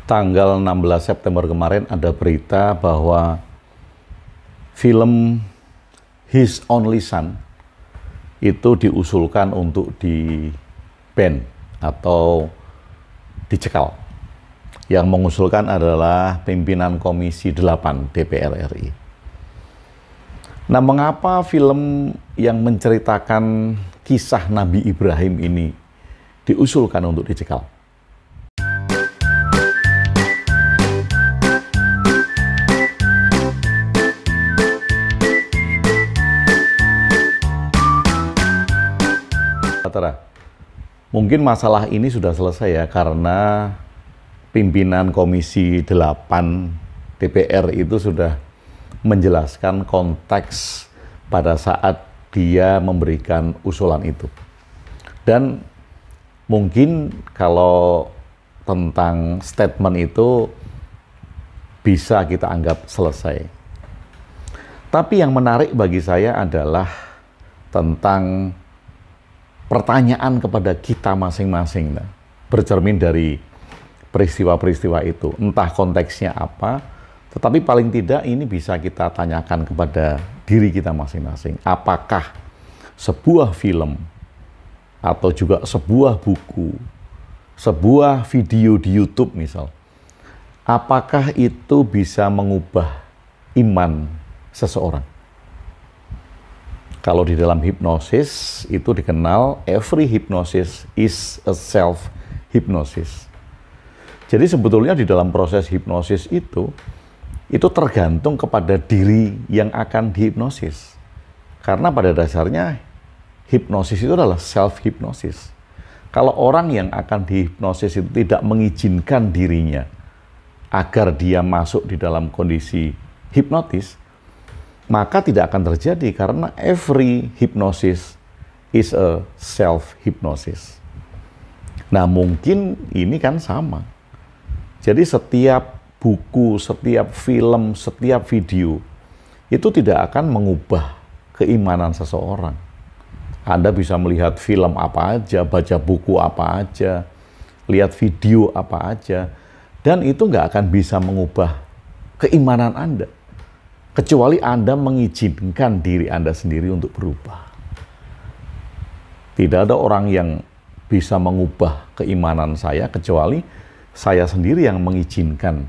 Tanggal 16 September kemarin ada berita bahwa film His Only Son itu diusulkan untuk di-ban atau dicekal. Yang mengusulkan adalah pimpinan Komisi 8 DPR RI. Nah, mengapa film yang menceritakan kisah Nabi Ibrahim ini diusulkan untuk dicekal? Mungkin masalah ini sudah selesai ya, karena pimpinan Komisi 8 DPR itu sudah menjelaskan konteks pada saat dia memberikan usulan itu. Dan mungkin kalau tentang statement itu bisa kita anggap selesai. Tapi yang menarik bagi saya adalah tentang pertanyaan kepada kita masing-masing, bercermin dari peristiwa-peristiwa itu. Entah konteksnya apa, tetapi paling tidak ini bisa kita tanyakan kepada diri kita masing-masing. Apakah sebuah film, atau juga sebuah buku, sebuah video di YouTube misal, apakah itu bisa mengubah iman seseorang? Kalau di dalam hipnosis itu dikenal every hypnosis is a self-hypnosis. Jadi sebetulnya di dalam proses hipnosis itu tergantung kepada diri yang akan dihipnosis. Karena pada dasarnya hipnosis itu adalah self-hypnosis. Kalau orang yang akan dihipnosis itu tidak mengizinkan dirinya agar dia masuk di dalam kondisi hipnotis, maka tidak akan terjadi, karena every hypnosis is a self-hypnosis. Nah, mungkin ini kan sama. Jadi setiap buku, setiap film, setiap video, itu tidak akan mengubah keimanan seseorang. Anda bisa melihat film apa aja, baca buku apa aja, lihat video apa aja, dan itu nggak akan bisa mengubah keimanan Anda, kecuali Anda mengizinkan diri Anda sendiri untuk berubah. Tidak ada orang yang bisa mengubah keimanan saya, kecuali saya sendiri yang mengizinkan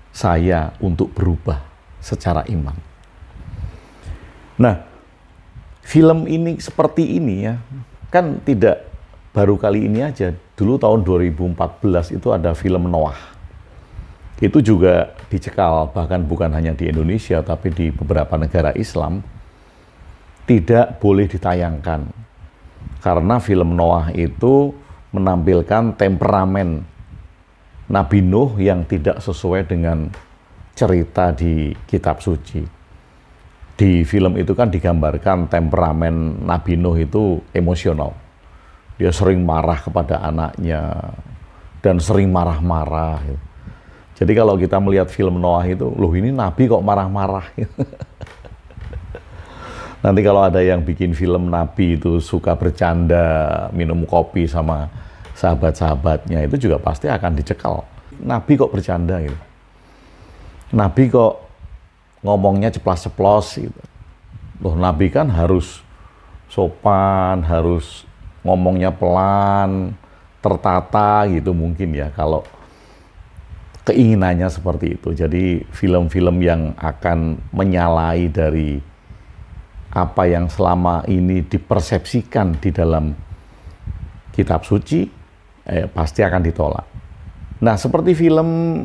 saya untuk berubah secara iman. Nah, film ini seperti ini ya, kan tidak baru kali ini aja. Dulu tahun 2014 itu ada film Noah. Itu juga dicekal, bahkan bukan hanya di Indonesia, tapi di beberapa negara Islam tidak boleh ditayangkan. Karena film Noah itu menampilkan temperamen Nabi Nuh yang tidak sesuai dengan cerita di kitab suci. Di film itu kan digambarkan temperamen Nabi Nuh itu emosional. Dia sering marah kepada anaknya dan sering marah-marah. Jadi kalau kita melihat film Noah itu, loh ini Nabi kok marah-marah. Nanti kalau ada yang bikin film Nabi itu suka bercanda, minum kopi sama sahabat-sahabatnya, itu juga pasti akan dicekal. Nabi kok bercanda gitu. Nabi kok ngomongnya ceplas-ceplos gitu. Loh, Nabi kan harus sopan, harus ngomongnya pelan, tertata gitu mungkin ya, kalau keinginannya seperti itu. Jadi film-film yang akan menyalahi dari apa yang selama ini dipersepsikan di dalam kitab suci, pasti akan ditolak. Nah, seperti film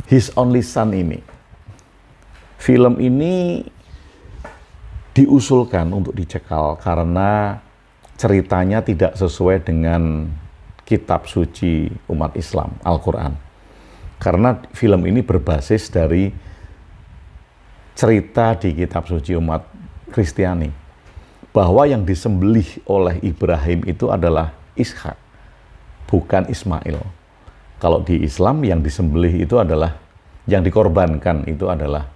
His Only Son ini. Film ini diusulkan untuk dicekal karena ceritanya tidak sesuai dengan kitab suci umat Islam, Al-Quran. Karena film ini berbasis dari cerita di kitab suci umat Kristiani, bahwa yang disembelih oleh Ibrahim itu adalah Ishak, bukan Ismail. Kalau di Islam yang disembelih itu adalah, yang dikorbankan itu adalah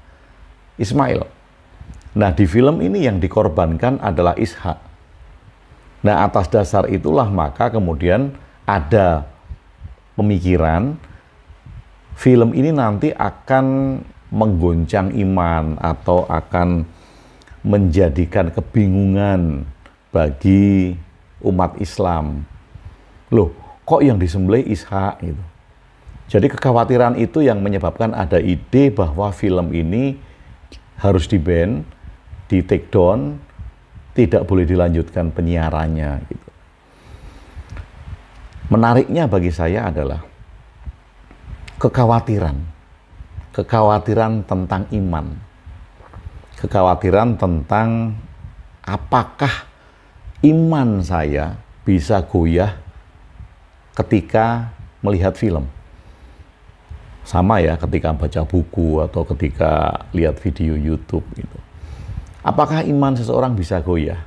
Ismail. Nah, di film ini yang dikorbankan adalah Ishak. Nah, atas dasar itulah maka kemudian ada pemikiran film ini nanti akan menggoncang iman atau akan menjadikan kebingungan bagi umat Islam. Loh, kok yang disembelih Ishak gitu. Jadi kekhawatiran itu yang menyebabkan ada ide bahwa film ini harus di-ban, di-take down, tidak boleh dilanjutkan penyiarannya gitu. Menariknya bagi saya adalah kekhawatiran tentang iman, kekhawatiran tentang apakah iman saya bisa goyah ketika melihat film. Sama ya ketika baca buku atau ketika lihat video YouTube gitu. Apakah iman seseorang bisa goyah?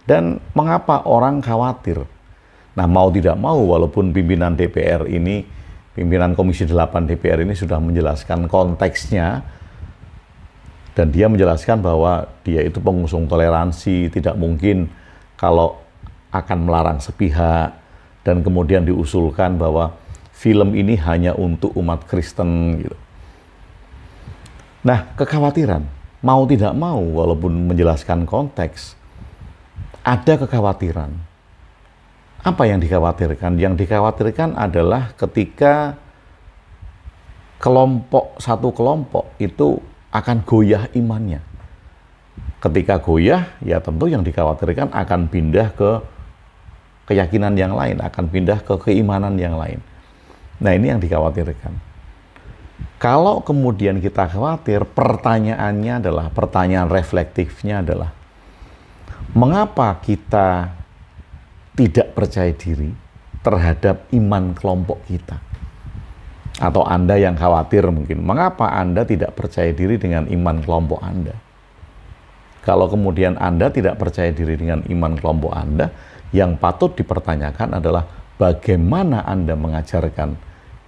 Dan mengapa orang khawatir? Nah, mau tidak mau walaupun pimpinan DPR ini, pimpinan Komisi 8 DPR ini sudah menjelaskan konteksnya, dan dia menjelaskan bahwa dia itu pengusung toleransi, tidak mungkin kalau akan melarang sepihak, dan kemudian diusulkan bahwa film ini hanya untuk umat Kristen gitu. Nah, kekhawatiran, mau tidak mau walaupun menjelaskan konteks, ada kekhawatiran. Apa yang dikhawatirkan? Yang dikhawatirkan adalah ketika satu kelompok itu akan goyah imannya. Ketika goyah, ya tentu yang dikhawatirkan akan pindah ke keyakinan yang lain, akan pindah ke keimanan yang lain. Nah, ini yang dikhawatirkan. Kalau kemudian kita khawatir, pertanyaannya adalah, pertanyaan reflektifnya adalah, mengapa kita tidak percaya diri terhadap iman kelompok kita? Atau Anda yang khawatir mungkin, mengapa Anda tidak percaya diri dengan iman kelompok Anda? Kalau kemudian Anda tidak percaya diri dengan iman kelompok Anda, yang patut dipertanyakan adalah bagaimana Anda mengajarkan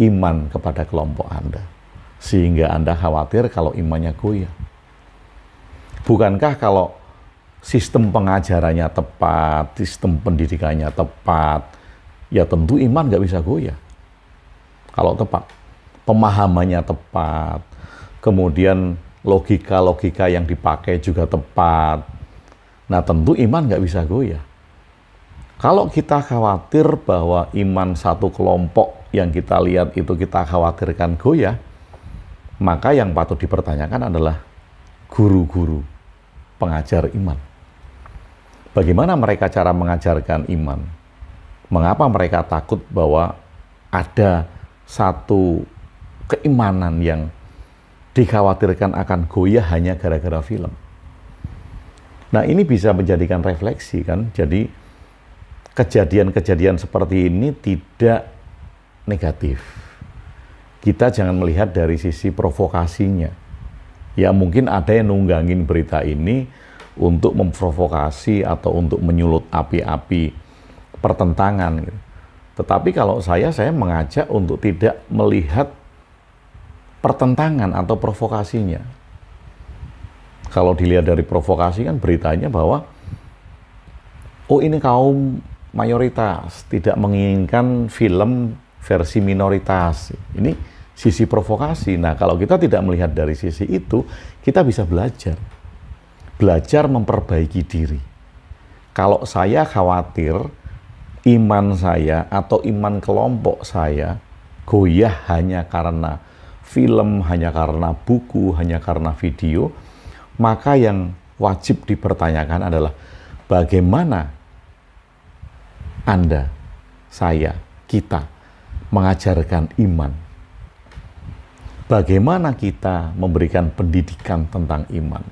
iman kepada kelompok Anda, sehingga Anda khawatir kalau imannya goyah. Bukankah kalau sistem pengajarannya tepat, sistem pendidikannya tepat, ya tentu iman nggak bisa goyah. Kalau tepat, pemahamannya tepat, kemudian logika-logika yang dipakai juga tepat, nah tentu iman nggak bisa goyah. Kalau kita khawatir bahwa iman satu kelompok yang kita lihat itu kita khawatirkan goyah, maka yang patut dipertanyakan adalah guru-guru pengajar iman. Bagaimana mereka cara mengajarkan iman? Mengapa mereka takut bahwa ada satu keimanan yang dikhawatirkan akan goyah hanya gara-gara film? Nah, ini bisa menjadikan refleksi kan. Jadi kejadian-kejadian seperti ini tidak negatif. Kita jangan melihat dari sisi provokasinya. Ya mungkin ada yang nunggangin berita ini untuk memprovokasi atau untuk menyulut api-api pertentangan gitu. Tetapi kalau saya mengajak untuk tidak melihat pertentangan atau provokasinya. Kalau dilihat dari provokasi kan beritanya bahwa oh ini kaum mayoritas tidak menginginkan film versi minoritas. Ini sisi provokasi. Nah, kalau kita tidak melihat dari sisi itu, kita bisa belajar memperbaiki diri. Kalau saya khawatir iman saya atau iman kelompok saya goyah hanya karena film, hanya karena buku, hanya karena video, maka yang wajib dipertanyakan adalah bagaimana Anda, saya, kita mengajarkan iman. Bagaimana kita memberikan pendidikan tentang iman?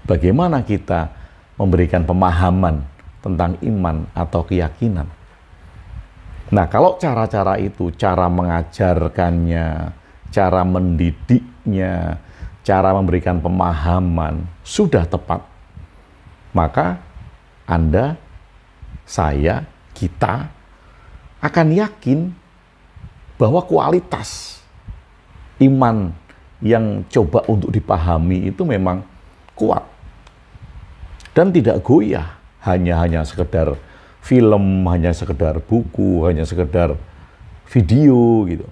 Bagaimana kita memberikan pemahaman tentang iman atau keyakinan? Nah, kalau cara-cara itu, cara mengajarkannya, cara mendidiknya, cara memberikan pemahaman sudah tepat, maka Anda, saya, kita akan yakin bahwa kualitas iman yang coba untuk dipahami itu memang kuat dan tidak goyah hanya sekedar film, hanya sekedar buku, hanya sekedar video gitu.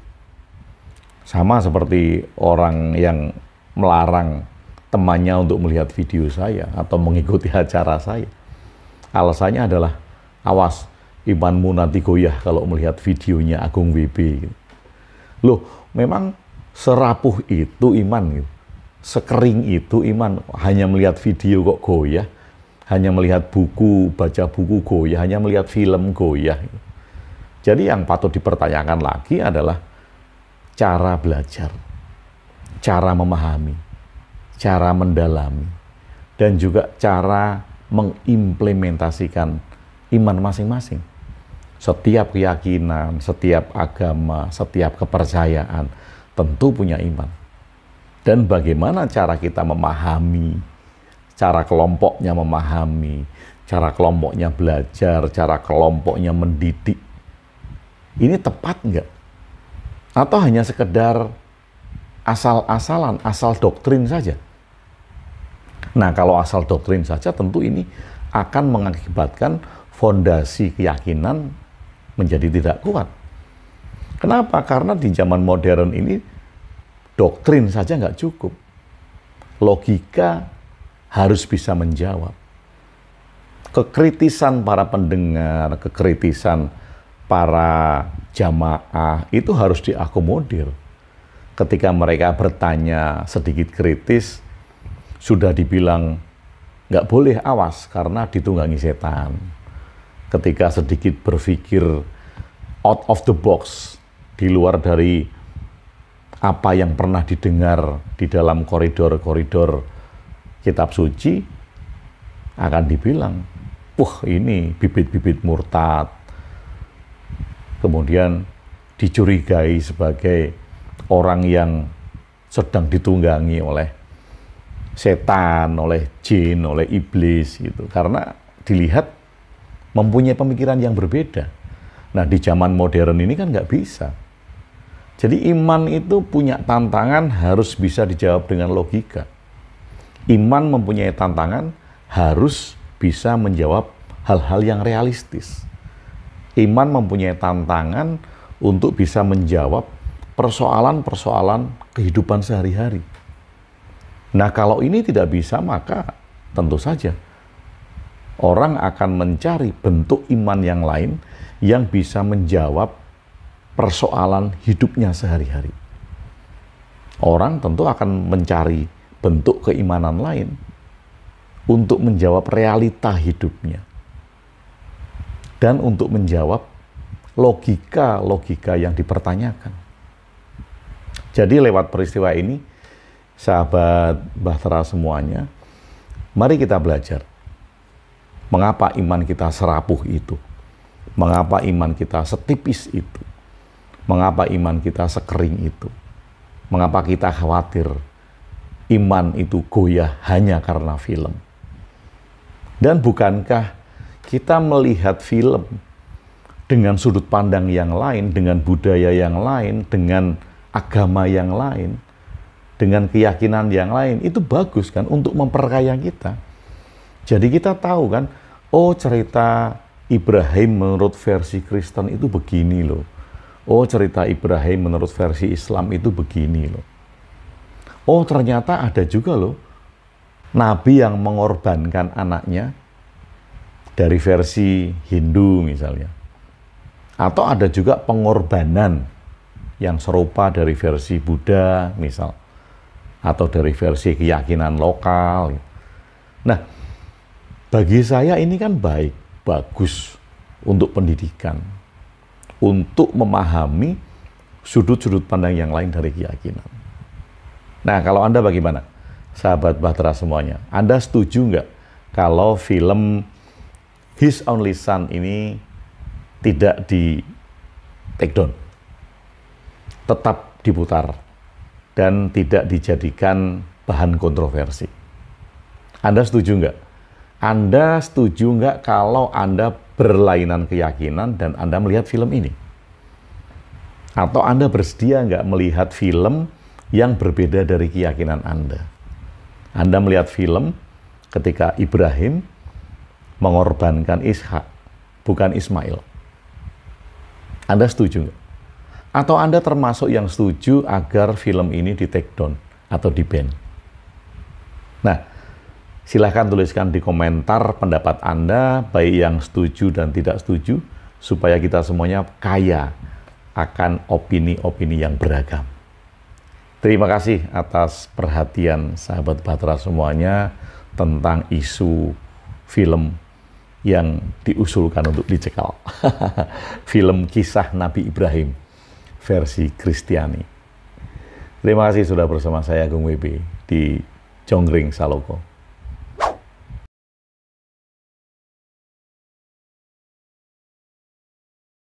Sama seperti orang yang melarang temannya untuk melihat video saya atau mengikuti acara saya. Alasannya adalah, awas, imanmu nanti goyah kalau melihat videonya Agung WB. Loh, memang serapuh itu iman, gitu. Sekering itu iman, hanya melihat video kok goyah, hanya melihat buku, baca buku goyah, hanya melihat film goyah. Jadi yang patut dipertanyakan lagi adalah cara belajar, cara memahami, cara mendalami, dan juga cara mengimplementasikan iman masing-masing. Setiap keyakinan, setiap agama, setiap kepercayaan tentu punya iman. Dan bagaimana cara kita memahami, cara kelompoknya memahami, cara kelompoknya belajar, cara kelompoknya mendidik, ini tepat nggak? Atau hanya sekedar asal-asalan, asal doktrin saja? Nah, kalau asal doktrin saja tentu ini akan mengakibatkan fondasi keyakinan menjadi tidak kuat. Kenapa? Karena di zaman modern ini doktrin saja nggak cukup. Logika harus bisa menjawab. Kekritisan para pendengar, kekritisan para jamaah itu harus diakomodir. Ketika mereka bertanya sedikit kritis, sudah dibilang nggak boleh, awas karena ditunggangi setan. Ketika sedikit berpikir out of the box, di luar dari apa yang pernah didengar di dalam koridor-koridor kitab suci, akan dibilang, wah ini bibit-bibit murtad. Kemudian dicurigai sebagai orang yang sedang ditunggangi oleh setan, oleh jin, oleh iblis gitu. Karena dilihat mempunyai pemikiran yang berbeda. Nah, di zaman modern ini kan nggak bisa. Jadi iman itu punya tantangan, harus bisa dijawab dengan logika. Iman mempunyai tantangan, harus bisa menjawab hal-hal yang realistis. Iman mempunyai tantangan untuk bisa menjawab persoalan-persoalan kehidupan sehari-hari. Nah, kalau ini tidak bisa, maka tentu saja orang akan mencari bentuk iman yang lain yang bisa menjawab persoalan hidupnya sehari-hari. Orang tentu akan mencari bentuk keimanan lain untuk menjawab realita hidupnya dan untuk menjawab logika-logika yang dipertanyakan. Jadi lewat peristiwa ini, sahabat Bahtera semuanya, mari kita belajar. Mengapa iman kita serapuh itu? Mengapa iman kita setipis itu? Mengapa iman kita sekering itu? Mengapa kita khawatir iman itu goyah hanya karena film? Dan bukankah kita melihat film dengan sudut pandang yang lain, dengan budaya yang lain, dengan agama yang lain, dengan keyakinan yang lain, itu bagus kan untuk memperkaya kita. Jadi kita tahu kan, oh cerita Ibrahim menurut versi Kristen itu begini loh. Oh cerita Ibrahim menurut versi Islam itu begini loh. Oh ternyata ada juga loh nabi yang mengorbankan anaknya dari versi Hindu misalnya. Atau ada juga pengorbanan yang serupa dari versi Buddha misal. Atau dari versi keyakinan lokal. Nah, bagi saya ini kan baik, bagus untuk pendidikan. Untuk memahami sudut-sudut pandang yang lain dari keyakinan. Nah, kalau Anda bagaimana? Sahabat Bahtera semuanya, Anda setuju nggak kalau film His Only Son ini tidak di take down? Tetap diputar dan tidak dijadikan bahan kontroversi. Anda setuju nggak? Anda setuju nggak kalau Anda berlainan keyakinan dan Anda melihat film ini? Atau Anda bersedia nggak melihat film yang berbeda dari keyakinan Anda? Anda melihat film ketika Ibrahim mengorbankan Ishak, bukan Ismail. Anda setuju nggak? Atau Anda termasuk yang setuju agar film ini di take down atau di ban? Nah, silahkan tuliskan di komentar pendapat Anda, baik yang setuju dan tidak setuju, supaya kita semuanya kaya akan opini-opini yang beragam. Terima kasih atas perhatian sahabat Bahtera semuanya tentang isu film yang diusulkan untuk dicekal. Film kisah Nabi Ibrahim versi Kristiani. Terima kasih sudah bersama saya Agung WB di Jonggring Saloko.